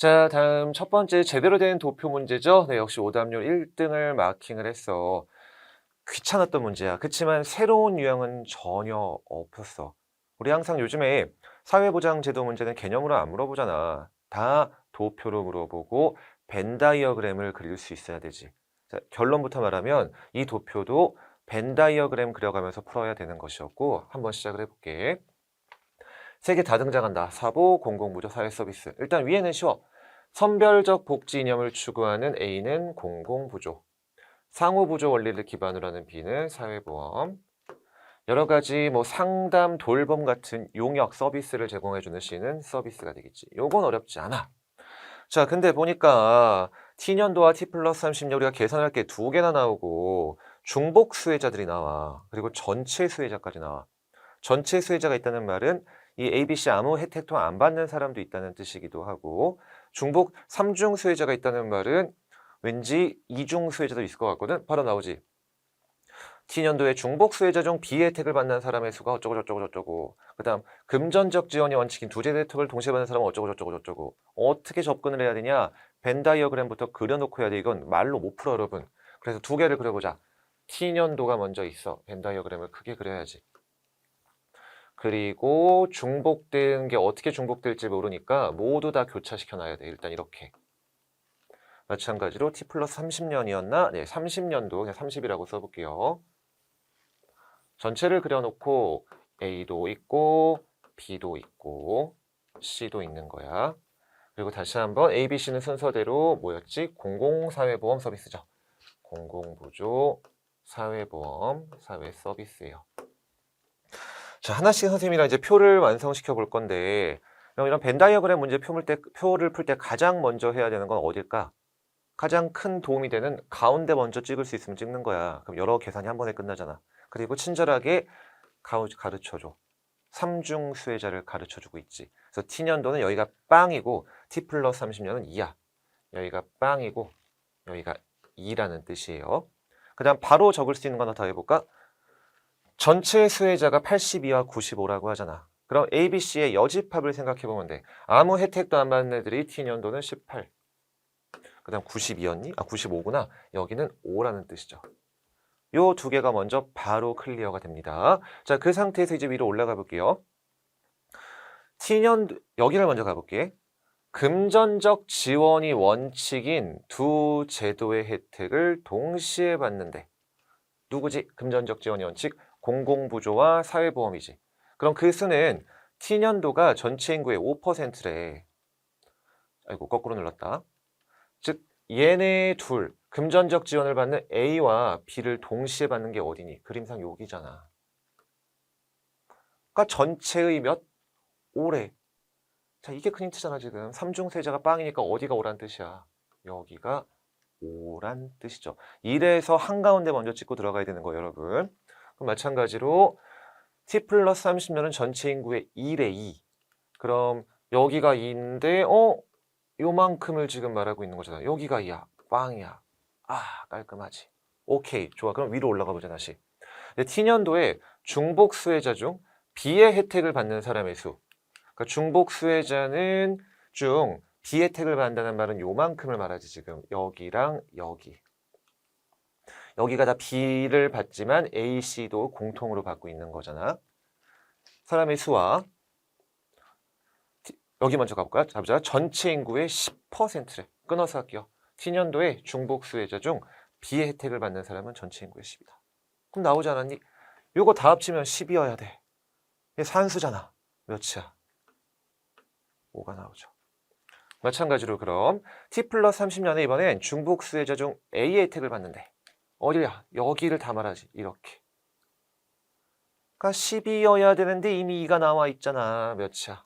자, 다음 첫 번째 제대로 된 도표 문제죠. 네, 역시 오답률 1등을 마킹을 했어. 귀찮았던 문제야. 그치만 새로운 유형은 전혀 없었어. 우리 항상 요즘에 사회보장제도 문제는 개념으로 안 물어보잖아. 다 도표로 물어보고 벤 다이어그램을 그릴 수 있어야 되지. 자, 결론부터 말하면 이 도표도 벤 다이어그램 그려가면서 풀어야 되는 것이었고, 한번 시작을 해볼게. 세 개 다 등장한다. 사보, 공공부조, 사회서비스. 일단 위에는 쉬워. 선별적 복지 이념을 추구하는 A는 공공부조, 상호부조 원리를 기반으로 하는 B는 사회보험, 여러 가지 뭐 상담, 돌봄 같은 용역 서비스를 제공해주는 C는 서비스가 되겠지. 요건 어렵지 않아. 자, 근데 보니까 T년도와 T 플러스 30년 우리가 계산할 게 두 개나 나오고 중복 수혜자들이 나와. 그리고 전체 수혜자까지 나와. 전체 수혜자가 있다는 말은 이 ABC 아무 혜택도 안 받는 사람도 있다는 뜻이기도 하고, 중복 3중 수혜자가 있다는 말은 왠지 2중 수혜자도 있을 것 같거든. 바로 나오지. T년도에 중복 수혜자 중 비혜택을 받는 사람의 수가 어쩌고 그 다음 금전적 지원이 원칙인 두 제 혜택을 동시에 받는 사람은 어쩌고 어떻게 접근을 해야 되냐. 벤 다이어그램부터 그려놓고 해야 돼. 이건 말로 못 풀어 여러분. 그래서 두 개를 그려보자. T년도가 먼저 있어. 벤 다이어그램을 크게 그려야지. 그리고 중복된 게 어떻게 중복될지 모르니까 모두 다 교차시켜 놔야 돼. 일단 이렇게. 마찬가지로 T 플러스 30년이었나? 네, 30년도 그냥 30이라고 써볼게요. 전체를 그려놓고 A도 있고 B도 있고 C도 있는 거야. 그리고 다시 한번 A, B, C는 순서대로 뭐였지? 공공사회보험 서비스죠. 공공부조, 사회보험, 사회서비스예요. 자, 하나씩 선생님이랑 이제 표를 완성시켜 볼 건데, 그럼 이런 벤 다이어그램 문제 표를 풀 때 가장 먼저 해야 되는 건 어딜까? 가장 큰 도움이 되는 가운데 먼저 찍을 수 있으면 찍는 거야. 그럼 여러 계산이 한 번에 끝나잖아. 그리고 친절하게 가르쳐줘. 3중 수혜자를 가르쳐주고 있지. 그래서 T년도는 여기가 빵이고 T 플러스 30년은 2야. 여기가 빵이고 여기가 2라는 뜻이에요. 그 다음 바로 적을 수 있는 거 하나 더 해볼까? 전체 수혜자가 82와 95라고 하잖아. 그럼 A, B, C의 여집합을 생각해보면 돼. 아무 혜택도 안 받는 애들이 T년도는 18. 그 다음 92였니? 아, 95구나. 여기는 5라는 뜻이죠. 요 두 개가 먼저 바로 클리어가 됩니다. 자, 그 상태에서 이제 위로 올라가 볼게요. T년도, 여기를 먼저 가볼게. 금전적 지원이 원칙인 두 제도의 혜택을 동시에 받는데 누구지? 금전적 지원이 원칙? 공공부조와 사회보험이지. 그럼 그 수는 T년도가 전체 인구의 5%래. 아이고, 거꾸로 눌렀다. 즉, 얘네 둘, 금전적 지원을 받는 A와 B를 동시에 받는 게 어디니? 그림상 여기잖아. 그러니까 전체의 몇? 5래. 자, 이게 큰 힌트잖아, 지금. 3중 세자가 빵이니까 어디가 5란 뜻이야? 여기가 5란 뜻이죠. 1에서 한가운데 먼저 찍고 들어가야 되는 거예요, 여러분. 그럼 마찬가지로 T 플러스 30년은 전체 인구의 1의 2. 그럼 여기가 2인데 요만큼을 지금 말하고 있는 거잖아. 여기가 2야. 빵이야. 아, 깔끔하지. 오케이, 좋아. 그럼 위로 올라가 보자, 다시. T년도에 중복 수혜자 중 B의 혜택을 받는 사람의 수. 그러니까 중복 수혜자는 중 비혜택을 받는다는 말은 요만큼을 말하지 지금. 여기랑 여기. 여기가 다 B를 받지만 A, C도 공통으로 받고 있는 거잖아. 사람의 수와 여기 먼저 가볼까요? 잡자. 전체 인구의 10%래. 끊어서 할게요. T년도에 중복 수혜자 중 B의 혜택을 받는 사람은 전체 인구의 10이다. 그럼 나오지 않았니? 요거 다 합치면 10이어야 돼. 이게 산수잖아. 몇이야? 5가 나오죠. 마찬가지로 그럼 T 플러스 30년에 이번엔 중복 수혜자 중 A의 혜택을 받는데 어디야? 여기를 다 말하지. 이렇게. 그러니까 10이어야 되는데 이미 2가 나와 있잖아. 몇이야?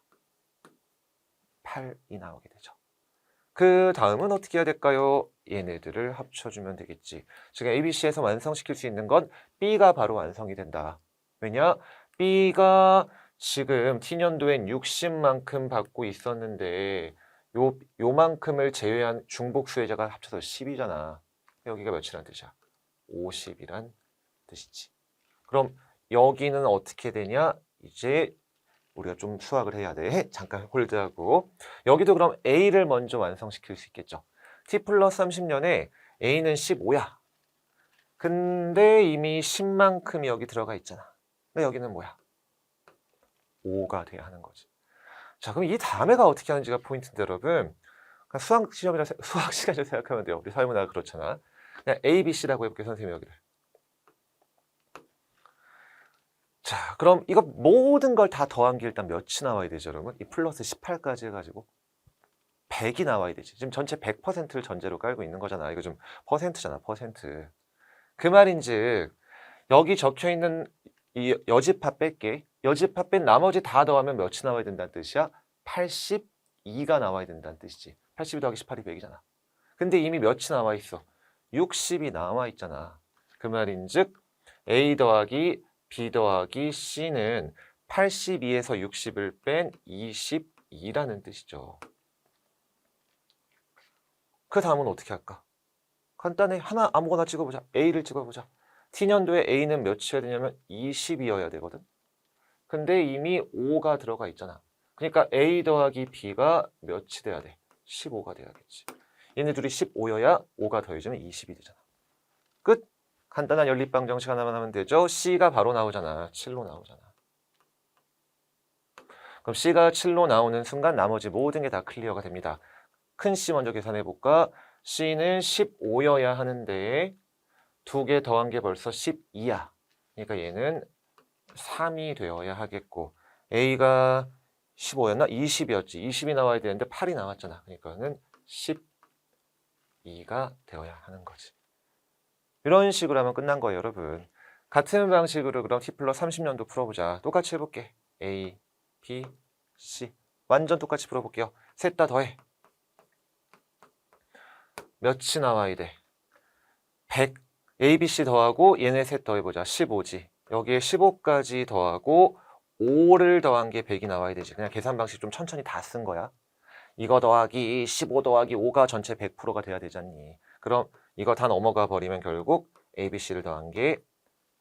8이 나오게 되죠. 그 다음은 어떻게 해야 될까요? 얘네들을 합쳐주면 되겠지. 지금 ABC에서 완성시킬 수 있는 건 B가 바로 완성이 된다. 왜냐? B가 지금 T년도엔 60만큼 받고 있었는데 요만큼을 제외한 중복 수혜자가 합쳐서 10이잖아. 여기가 몇이란 뜻이야? 50이란 뜻이지. 그럼 여기는 어떻게 되냐? 이제 우리가 좀 수학을 해야 돼. 잠깐 홀드하고. 여기도 그럼 A를 먼저 완성시킬 수 있겠죠. T 플러스 30년에 A는 15야. 근데 이미 10만큼이 여기 들어가 있잖아. 근데 여기는 뭐야? 5가 돼야 하는 거지. 자, 그럼 이 다음에가 어떻게 하는지가 포인트인데 여러분. 수학 시간이라 생각하면 돼요. 우리 사회문화가 그렇잖아. 그냥 A, B, C라고 해볼게요. 선생님이 여기를. 자, 그럼 이거 모든 걸 다 더한 게 일단 몇이 나와야 되죠, 여러분? 이 플러스 18까지 해가지고 100이 나와야 되지. 지금 전체 100%를 전제로 깔고 있는 거잖아. 이거 좀 퍼센트잖아, 퍼센트. 그 말인즉 여기 적혀 있는 이 여집합 뺄게. 여집합 뺀 나머지 다 더하면 몇이 나와야 된다는 뜻이야? 82가 나와야 된다는 뜻이지. 82 더하기 18이 100이잖아. 근데 이미 몇이 나와 있어? 60이 나와 있잖아. 그 말인즉 A 더하기 B 더하기 C는 82에서 60을 뺀 22라는 뜻이죠. 그 다음은 어떻게 할까? 간단해. 하나 아무거나 찍어보자. A를 찍어보자. T년도에 A는 몇이어야 되냐면 20이어야 되거든. 근데 이미 5가 들어가 있잖아. 그러니까 A 더하기 B가 몇이 돼야 돼? 15가 돼야겠지. 얘네 둘이 15여야 5가 더해지면 20이 되잖아. 끝! 간단한 연립방 정식 하나만 하면 되죠. C가 바로 나오잖아. 7로 나오잖아. 그럼 C가 7로 나오는 순간 나머지 모든 게 다 클리어가 됩니다. 큰 C 먼저 계산해 볼까? C는 15여야 하는데 2개 더한 게 벌써 12야. 그러니까 얘는 3이 되어야 하겠고 A가 15였나? 20이었지. 20이 나와야 되는데 8이 나왔잖아. 그러니까는 12가 되어야 하는 거지. 이런 식으로 하면 끝난 거예요, 여러분. 같은 방식으로 그럼 T 플러스 30년도 풀어보자. 똑같이 해볼게. A, B, C. 완전 똑같이 풀어볼게요. 셋 다 더해. 몇이 나와야 돼? 100. A, B, C 더하고 얘네 셋 더해보자. 15지. 여기에 15까지 더하고 5를 더한 게 100이 나와야 되지. 그냥 계산 방식 좀 천천히 다 쓴 거야. 이거 더하기 15 더하기 5가 전체 100%가 돼야 되잖니. 그럼 이거 다 넘어가 버리면 결국 A, B, C를 더한 게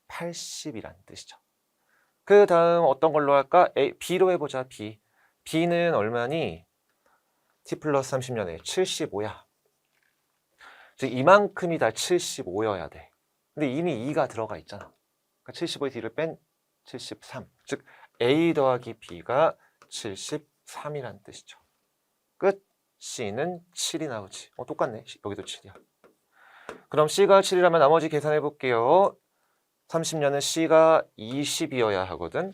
80이란 뜻이죠. 그 다음 어떤 걸로 할까? B로 해보자. B. B는 얼마니? T 플러스 30년에 75야. 즉 이만큼이 다 75여야 돼. 근데 이미 2가 들어가 있잖아. 그러니까 75의 D를 뺀 73. 즉 A 더하기 B가 73이란 뜻이죠. 끝. C는 7이 나오지. 똑같네. 여기도 7이야. 그럼 C가 7이라면 나머지 계산해 볼게요. 30년은 C가 20이어야 하거든.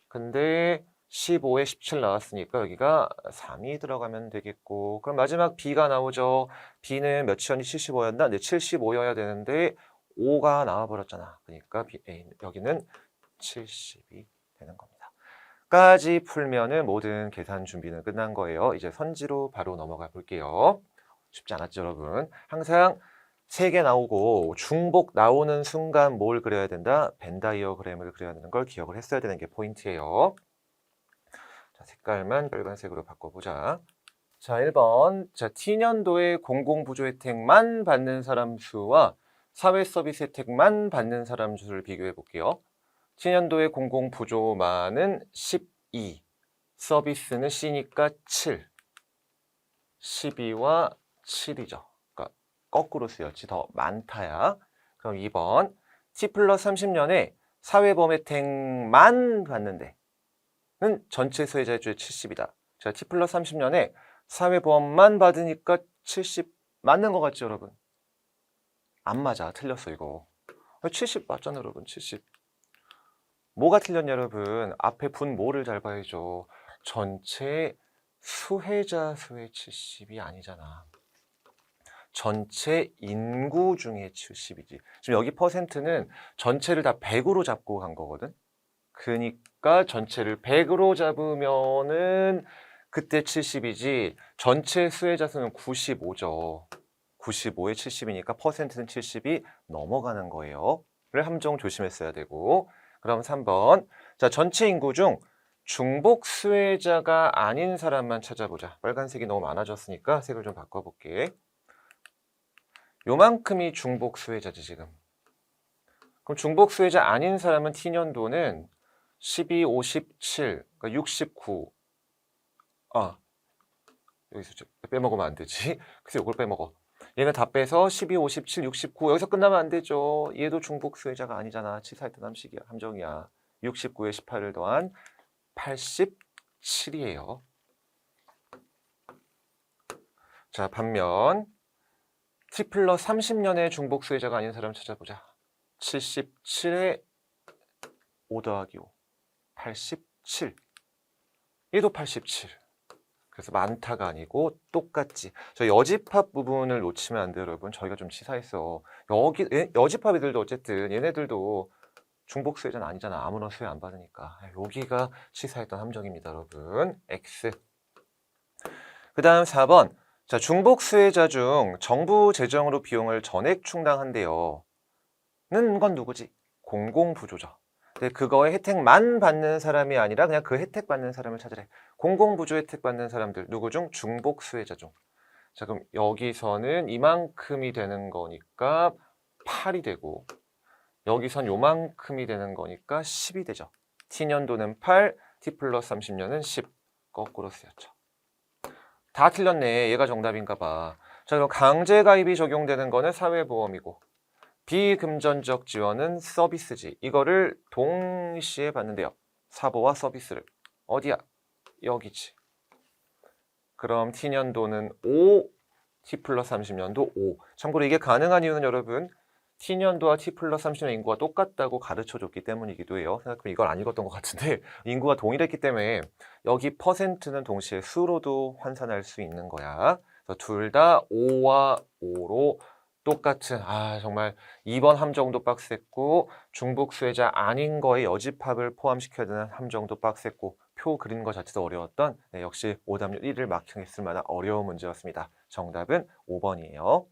근데 15에 17 나왔으니까 여기가 3이 들어가면 되겠고, 그럼 마지막 B가 나오죠. B는 몇이었니? 75였나? 네, 75여야 되는데 5가 나와버렸잖아. 그러니까 여기는 70이 되는 겁니다. 까지 풀면은 모든 계산 준비는 끝난 거예요. 이제 선지로 바로 넘어가 볼게요. 쉽지 않았죠, 여러분? 항상 3개 나오고 중복 나오는 순간 뭘 그려야 된다? 벤 다이어그램을 그려야 되는 걸 기억을 했어야 되는 게 포인트예요. 자, 색깔만 빨간색으로 바꿔보자. 자, 1번. 자, T년도에 공공부조 혜택만 받는 사람 수와 사회 서비스 혜택만 받는 사람 수를 비교해 볼게요. T년도에 공공부조만은 12, 서비스는 C니까 7, 12와 7이죠. 그러니까 거꾸로 쓰였지. 더 많다야. 그럼 2번. T 플러스 30년에 사회보험 혜택만 받는데 는 전체 수혜자의 주의 70이다. 자, T 플러스 30년에 사회보험만 받으니까 70 맞는 것 같죠, 여러분? 안 맞아. 틀렸어, 이거. 70 맞잖아, 여러분. 70. 뭐가 틀렸냐, 여러분? 앞에 분모를 잘 봐야죠. 전체 수혜자 수의 70이 아니잖아. 전체 인구 중에 70이지. 지금 여기 퍼센트는 전체를 다 100으로 잡고 간 거거든. 그러니까 전체를 100으로 잡으면은 그때 70이지. 전체 수혜자 수는 95죠. 95에 70이니까 퍼센트는 70이 넘어가는 거예요. 를 함정 조심했어야 되고. 그럼 3번. 자, 전체 인구 중 중복 수혜자가 아닌 사람만 찾아보자. 빨간색이 너무 많아졌으니까 색을 좀 바꿔볼게. 요만큼이 중복 수혜자지, 지금. 그럼 중복 수혜자 아닌 사람은 T년도는 12, 57, 그러니까 69. 아, 여기서 빼먹으면 안 되지. 그래서 이걸 빼먹어. 얘는 다 빼서 12, 57, 69. 여기서 끝나면 안 되죠. 얘도 중복 수혜자가 아니잖아. 치사했던 함식이야. 함정이야. 69에 18을 더한 87이에요. 자, 반면 t 플러스 30년의 중복 수혜자가 아닌 사람 찾아보자. 77에 5 더하기 5. 87. 얘도 87. 그래서 많다가 아니고 똑같지. 저 여집합 부분을 놓치면 안 돼요, 여러분. 저희가 좀 치사했어. 여집합이들도 어쨌든 얘네들도 중복 수혜자는 아니잖아. 아무런 수혜 안 받으니까. 여기가 치사했던 함정입니다, 여러분. X. 그 다음 4번. 자, 중복 수혜자 중 정부 재정으로 비용을 전액 충당한대요. 는 건 누구지? 공공부조죠. 근데 그거의 혜택만 받는 사람이 아니라 그냥 그 혜택 받는 사람을 찾으래. 공공부조 혜택 받는 사람들 누구 중? 중복 수혜자 중. 자, 그럼 여기서는 이만큼이 되는 거니까 8이 되고 여기선 요만큼이 되는 거니까 10이 되죠. T년도는 8, T 플러스 30년은 10. 거꾸로 쓰였죠. 다 틀렸네. 얘가 정답인가 봐. 자, 그럼 강제가입이 적용되는 거는 사회보험이고 비금전적 지원은 서비스지. 이거를 동시에 받는데요. 사보와 서비스를. 어디야? 여기지. 그럼 T년도는 5, T 플러스 30년도 5. 참고로 이게 가능한 이유는 여러분 T년도와 T 플러스 30년 인구가 똑같다고 가르쳐줬기 때문이기도 해요. 생각해보면 이걸 안 읽었던 것 같은데 인구가 동일했기 때문에 여기 퍼센트는 동시에 수로도 환산할 수 있는 거야. 둘 다 5와 5로 똑같은 정말 2번 함정도 빡셌고 중복 수혜자 아닌 거에 여집합을 포함시켜야 되는 함정도 빡셌고 표 그리는 거 자체도 어려웠던 역시 오답률 1을 마킹했을 만한 어려운 문제였습니다. 정답은 5번이에요.